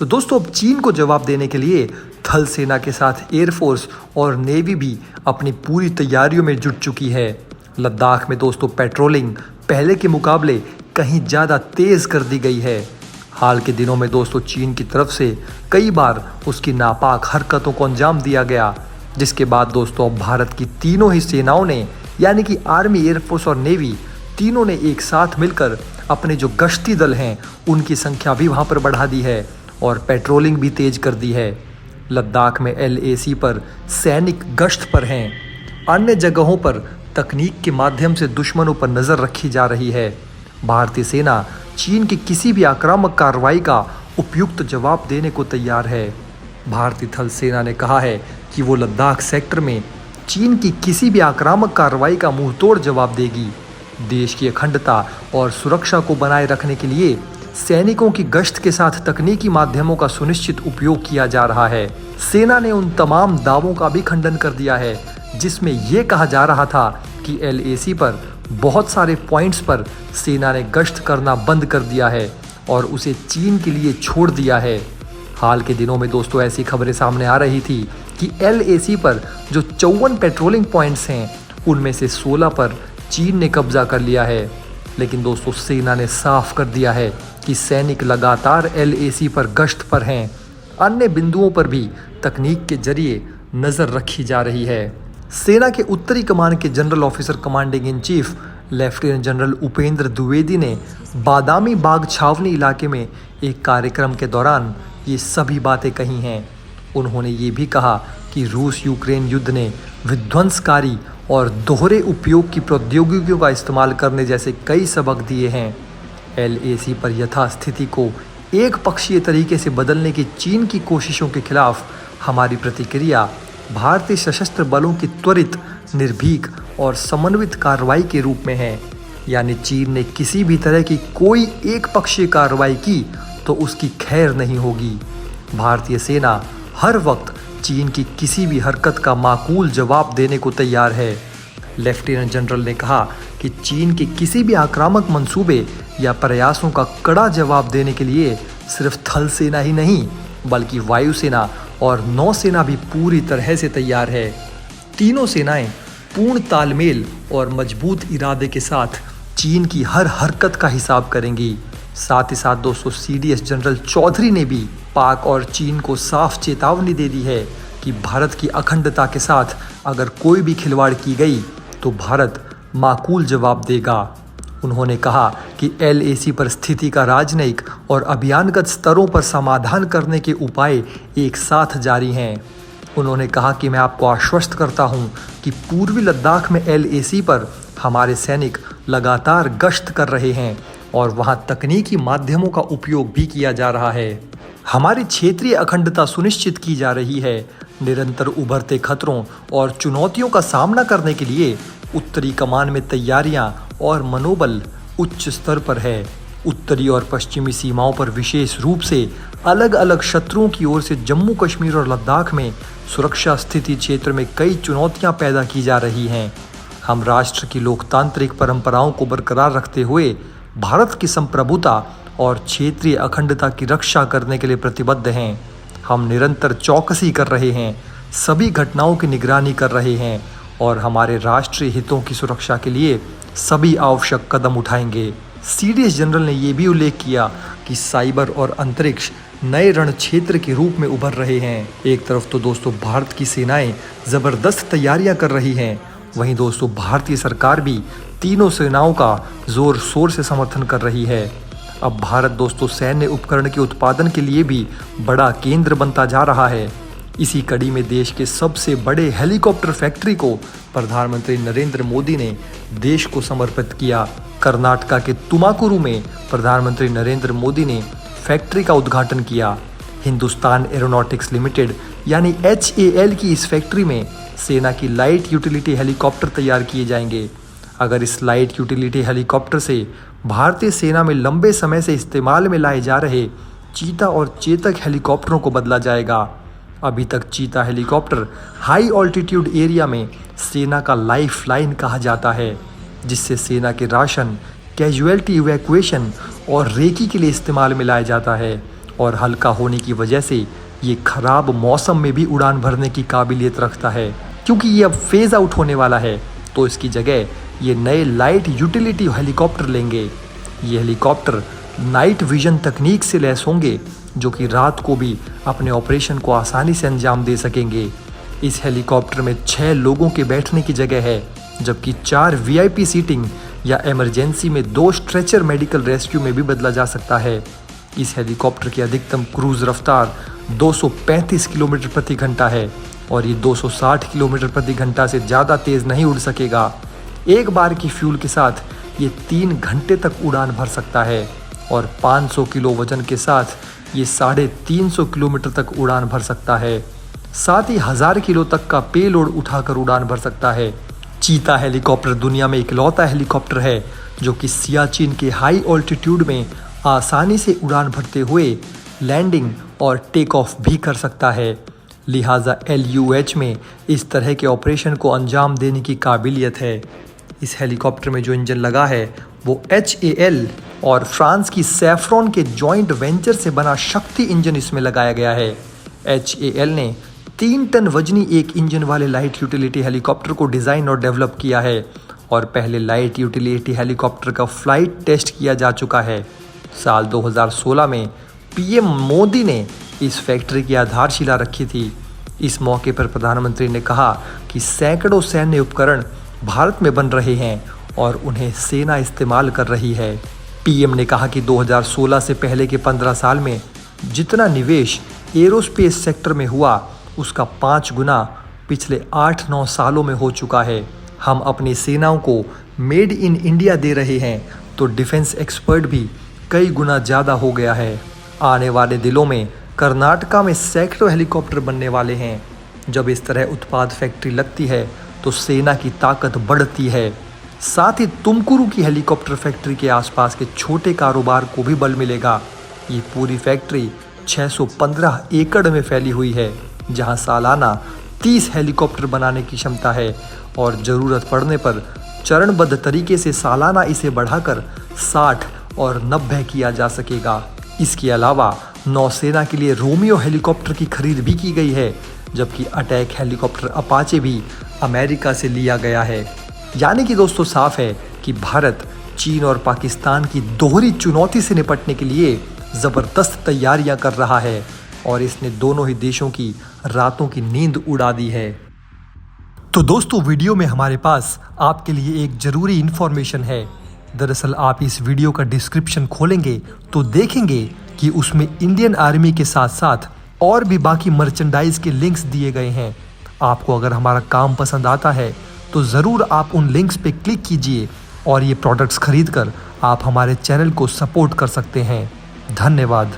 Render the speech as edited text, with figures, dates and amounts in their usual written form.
तो दोस्तों अब चीन को जवाब देने के लिए थल सेना के साथ एयरफोर्स और नेवी भी अपनी पूरी तैयारियों में जुट चुकी है। लद्दाख में दोस्तों पेट्रोलिंग पहले के मुकाबले कहीं ज़्यादा तेज़ कर दी गई है। हाल के दिनों में दोस्तों चीन की तरफ से कई बार उसकी नापाक हरकतों को अंजाम दिया गया, जिसके बाद दोस्तों अब भारत की तीनों ही सेनाओं ने यानी कि आर्मी, एयरफोर्स और नेवी तीनों ने एक साथ मिलकर अपने जो गश्ती दल हैं उनकी संख्या भी वहाँ पर बढ़ा दी है और पेट्रोलिंग भी तेज कर दी है। लद्दाख में LAC पर सैनिक गश्त पर हैं। अन्य जगहों पर तकनीक के माध्यम से दुश्मनों पर नज़र रखी जा रही है। भारतीय सेना चीन की किसी भी आक्रामक कार्रवाई का उपयुक्त जवाब देने को तैयार है। भारतीय थल सेना ने कहा है कि वो लद्दाख सेक्टर में चीन की किसी भी आक्रामक कार्रवाई का मुंहतोड़ जवाब देगी। देश की अखंडता और सुरक्षा को बनाए रखने के लिए सैनिकों की गश्त के साथ तकनीकी माध्यमों का सुनिश्चित उपयोग किया जा रहा है। सेना ने उन तमाम दावों का भी खंडन कर दिया है जिसमें यह कहा जा रहा था कि LAC पर बहुत सारे पॉइंट्स पर सेना ने गश्त करना बंद कर दिया है और उसे चीन के लिए छोड़ दिया है। हाल के दिनों में दोस्तों ऐसी खबरें सामने आ रही थी कि LAC पर जो 54 पेट्रोलिंग पॉइंट्स हैं उनमें से 16 पर चीन ने कब्जा कर लिया है। लेकिन दोस्तों सेना ने साफ कर दिया है कि सैनिक लगातार LAC पर गश्त पर हैं। अन्य बिंदुओं पर भी तकनीक के जरिए नज़र रखी जा रही है। सेना के उत्तरी कमान के general officer commanding in chief lieutenant general Upendra Dwivedi ने बादामी बाग छावनी इलाके में एक कार्यक्रम के दौरान ये सभी बातें कही हैं। उन्होंने ये भी कहा कि रूस यूक्रेन युद्ध ने विध्वंसकारी और दोहरे उपयोग की प्रौद्योगिकियों का इस्तेमाल करने जैसे कई सबक दिए हैं। LAC पर यथास्थिति को एक पक्षीय तरीके से बदलने की चीन की कोशिशों के खिलाफ हमारी प्रतिक्रिया भारतीय सशस्त्र बलों की त्वरित, निर्भीक और समन्वित कार्रवाई के रूप में है। यानी चीन ने किसी भी तरह की कोई एक पक्षीय कार्रवाई की तो उसकी खैर नहीं होगी। भारतीय सेना हर वक्त चीन की किसी भी हरकत का माकूल जवाब देने को तैयार है। लेफ्टिनेंट जनरल ने कहा कि चीन के किसी भी आक्रामक मंसूबे या प्रयासों का कड़ा जवाब देने के लिए सिर्फ थल सेना ही नहीं बल्कि वायुसेना और नौसेना भी पूरी तरह से तैयार है। तीनों सेनाएं पूर्ण तालमेल और मजबूत इरादे के साथ चीन की हर हरकत का हिसाब करेंगी। साथ ही साथ दोस्तों CDS जनरल चौधरी ने भी पाक और चीन को साफ चेतावनी दे दी है कि भारत की अखंडता के साथ अगर कोई भी खिलवाड़ की गई तो भारत माकूल जवाब देगा। उन्होंने कहा कि LAC पर स्थिति का राजनयिक और अभियानगत स्तरों पर समाधान करने के उपाय एक साथ जारी हैं। उन्होंने कहा कि मैं आपको आश्वस्त करता हूं कि पूर्वी लद्दाख में LAC पर हमारे सैनिक लगातार गश्त कर रहे हैं और वहां तकनीकी माध्यमों का उपयोग भी किया जा रहा है। हमारी क्षेत्रीय अखंडता सुनिश्चित की जा रही है। निरंतर उभरते खतरों और चुनौतियों का सामना करने के लिए उत्तरी कमान में तैयारियां और मनोबल उच्च स्तर पर है। उत्तरी और पश्चिमी सीमाओं पर विशेष रूप से अलग अलग शत्रुओं की ओर से जम्मू कश्मीर और लद्दाख में सुरक्षा स्थिति क्षेत्र में कई चुनौतियां पैदा की जा रही हैं। हम राष्ट्र की लोकतांत्रिक परंपराओं को बरकरार रखते हुए भारत की संप्रभुता और क्षेत्रीय अखंडता की रक्षा करने के लिए प्रतिबद्ध हैं। हम निरंतर चौकसी कर रहे हैं, सभी घटनाओं की निगरानी कर रहे हैं और हमारे राष्ट्रीय हितों की सुरक्षा के लिए सभी आवश्यक कदम उठाएंगे। CDS जनरल ने यह भी उल्लेख किया कि साइबर और अंतरिक्ष नए रण क्षेत्र के रूप में उभर रहे हैं। एक तरफ तो दोस्तों भारत की सेनाएं ज़बरदस्त तैयारियां कर रही हैं, वहीं दोस्तों भारतीय सरकार भी तीनों सेनाओं का जोर शोर से समर्थन कर रही है। अब भारत दोस्तों सैन्य उपकरण के उत्पादन के लिए भी बड़ा केंद्र बनता जा रहा है। इसी कड़ी में देश के सबसे बड़े हेलीकॉप्टर फैक्ट्री को प्रधानमंत्री नरेंद्र मोदी ने देश को समर्पित किया। कर्नाटका के तुमाकुरु में प्रधानमंत्री नरेंद्र मोदी ने फैक्ट्री का उद्घाटन किया। हिंदुस्तान एरोनॉटिक्स लिमिटेड यानी HAL की इस फैक्ट्री में सेना की लाइट यूटिलिटी हेलीकॉप्टर तैयार किए जाएंगे। अगर इस लाइट यूटिलिटी हेलीकॉप्टर से भारतीय सेना में लंबे समय से इस्तेमाल में लाए जा रहे चीता और चेतक हेलीकॉप्टरों को बदला जाएगा। अभी तक Cheetah helicopter high altitude area में सेना का लाइफ लाइन कहा जाता है, जिससे सेना के राशन, कैजुअलिटी इवैक्यूएशन और रेकी के लिए इस्तेमाल में लाया जाता है और हल्का होने की वजह से ये खराब मौसम में भी उड़ान भरने की काबिलियत रखता है। क्योंकि ये अब फेज़ आउट होने वाला है तो इसकी जगह ये नए लाइट यूटिलिटी हेलीकॉप्टर लेंगे। ये हेलीकॉप्टर नाइट विजन तकनीक से लैस होंगे जो कि रात को भी अपने ऑपरेशन को आसानी से अंजाम दे सकेंगे। इस हेलीकॉप्टर में 6 लोगों के बैठने की जगह है, जबकि 4 VIP सीटिंग या इमरजेंसी में 2 स्ट्रेचर मेडिकल रेस्क्यू में भी बदला जा सकता है। इस हेलीकॉप्टर की अधिकतम क्रूज रफ्तार 235 किलोमीटर प्रति घंटा है और ये 260 किलोमीटर प्रति घंटा से ज़्यादा तेज़ नहीं उड़ सकेगा। एक बार की फ्यूल के साथ ये 3 घंटे तक उड़ान भर सकता है और 500 किलो वजन के साथ ये 350 किलोमीटर तक उड़ान भर सकता है। साथ ही 1000 किलो तक का पेलोड उठाकर उड़ान भर सकता है। चीता हेलीकॉप्टर दुनिया में इकलौता हेलीकॉप्टर है जो कि सियाचिन के हाई ऑल्टीट्यूड में आसानी से उड़ान भरते हुए लैंडिंग और टेक ऑफ भी कर सकता है। लिहाजा LUH में इस तरह के ऑपरेशन को अंजाम देने की काबिलियत है। इस हेलीकॉप्टर में जो इंजन लगा है वो HAL और फ्रांस की सैफ्रॉन के जॉइंट वेंचर से बना शक्ति इंजन इसमें लगाया गया है। HAL ने 3 टन वजनी एक इंजन वाले लाइट यूटिलिटी हेलीकॉप्टर को डिज़ाइन और डेवलप किया है और पहले लाइट यूटिलिटी हेलीकॉप्टर का फ्लाइट टेस्ट किया जा चुका है। साल 2016 में PM मोदी ने इस फैक्ट्री की आधारशिला रखी थी। इस मौके पर प्रधानमंत्री ने कहा कि सैकड़ों सैन्य उपकरण भारत में बन रहे हैं और उन्हें सेना इस्तेमाल कर रही है। PM ने कहा कि 2016 से पहले के 15 साल में जितना निवेश एरोस्पेस सेक्टर में हुआ उसका 5 गुना पिछले 8-9 सालों में हो चुका है। हम अपनी सेनाओं को मेड इन इंडिया दे रहे हैं तो डिफेंस एक्सपर्ट भी कई गुना ज़्यादा हो गया है। आने वाले दिनों में कर्नाटका में सैकड़ों हेलीकॉप्टर बनने वाले हैं। जब इस तरह उत्पाद फैक्ट्री लगती है तो सेना की ताकत बढ़ती है। साथ ही तुमकुरू की हेलीकॉप्टर फैक्ट्री के आसपास के छोटे कारोबार को भी बल मिलेगा। ये पूरी फैक्ट्री 615 एकड़ में फैली हुई है जहां सालाना 30 हेलीकॉप्टर बनाने की क्षमता है और ज़रूरत पड़ने पर चरणबद्ध तरीके से सालाना इसे बढ़ाकर 60 और 90 किया जा सकेगा। इसके अलावा नौसेना के लिए रोमियो हेलीकॉप्टर की खरीद भी की गई है, जबकि अटैक हेलीकॉप्टर अपाचे भी अमेरिका से लिया गया है। यानी कि दोस्तों साफ है कि भारत चीन और पाकिस्तान की दोहरी चुनौती से निपटने के लिए ज़बरदस्त तैयारियां कर रहा है और इसने दोनों ही देशों की रातों की नींद उड़ा दी है। तो दोस्तों वीडियो में हमारे पास आपके लिए एक ज़रूरी इन्फॉर्मेशन है। दरअसल आप इस वीडियो का डिस्क्रिप्शन खोलेंगे तो देखेंगे कि उसमें इंडियन आर्मी के साथ साथ और भी बाकी मर्चेंडाइज के लिंक्स दिए गए हैं। आपको अगर हमारा काम पसंद आता है तो ज़रूर आप उन लिंक्स पे क्लिक कीजिए और ये प्रोडक्ट्स खरीद कर आप हमारे चैनल को सपोर्ट कर सकते हैं। धन्यवाद।